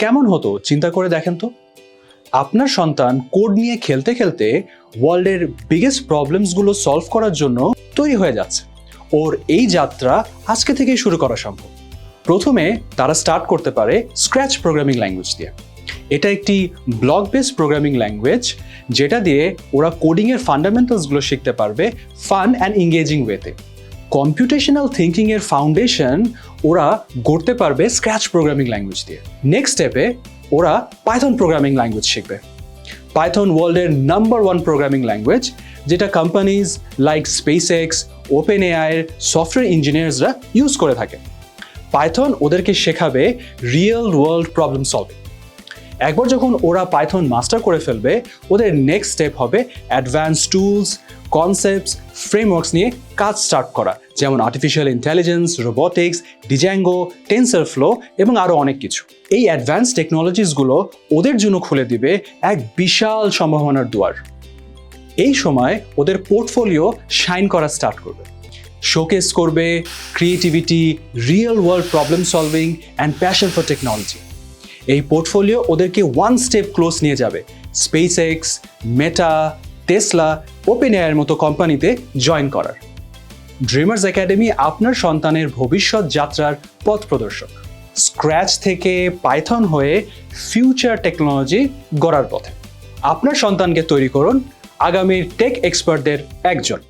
কেমন হতো চিন্তা করে দেখেন তো, আপনার সন্তান কোড নিয়ে খেলতে খেলতে ওয়ার্ল্ডের বিগেস্ট প্রবলেমসগুলো সলভ করার জন্য তৈরি হয়ে যাচ্ছে। ওর এই যাত্রা আজকে থেকেই শুরু করা সম্ভব। প্রথমে তারা স্টার্ট করতে পারে স্ক্র্যাচ প্রোগ্রামিং ল্যাঙ্গুয়েজ দিয়ে। এটা একটি ব্লক বেসড প্রোগ্রামিং ল্যাঙ্গুয়েজ, যেটা দিয়ে ওরা কোডিংয়ের ফান্ডামেন্টালসগুলো শিখতে পারবে ফান অ্যান্ড এঙ্গেজিং ওয়েতে। কম্পিউটেশনাল থিঙ্কিংয়ের ফাউন্ডেশন ওরা গড়তে পারবে স্ক্র্যাচ প্রোগ্রামিং ল্যাঙ্গুয়েজ দিয়ে। নেক্সট স্টেপে ওরা পাইথন প্রোগ্রামিং ল্যাঙ্গুয়েজ শিখবে। পাইথন ওয়ার্ল্ডের নাম্বার 1 প্রোগ্রামিং ল্যাঙ্গুয়েজ, যেটা কোম্পানিজ লাইক SpaceX, OpenAI এর সফটওয়্যার ইঞ্জিনিয়ার্সরা ইউজ করে থাকে। পাইথন ওদেরকে শেখাবে রিয়েল ওয়ার্ল্ড প্রবলেম সলভিং। একবার যখন ওরা পাইথন মাস্টার করে ফেলবে, ওদের নেক্সট স্টেপ হবে অ্যাডভান্স টুলস, কনসেপ্টস, ফ্রেমওয়ার্কস নিয়ে কাজ স্টার্ট করা, যেমন আর্টিফিশিয়াল ইন্টেলিজেন্স, রোবোটিক্স, ডিজাঙ্গো, টেনসরফ্লো এবং আরও অনেক কিছু। এই অ্যাডভান্স টেকনোলজিসগুলো ওদের জন্য খুলে দিবে এক বিশাল সম্ভাবনার দুয়ার। এই সময় ওদের পোর্টফোলিও শাইন করা স্টার্ট করবে, শোকেস করবে creativity, real world problem solving and passion for technology. এই পোর্টফোলিও ওদেরকে ওয়ান স্টেপ ক্লোজ নিয়ে যাবে SpaceX, মেটা, টেসলা, OpenAI এর মতো কোম্পানিতে জয়েন করার। ড্রিমার্স একাডেমি আপনার সন্তানের ভবিষ্যৎ যাত্রার পথ প্রদর্শক, স্ক্র্যাচ থেকে পাইথন হয়ে ফিউচার টেকনোলজি গড়ার পথে। আপনার সন্তানকে তৈরি করুন আগামীর টেক এক্সপার্টদের একজন।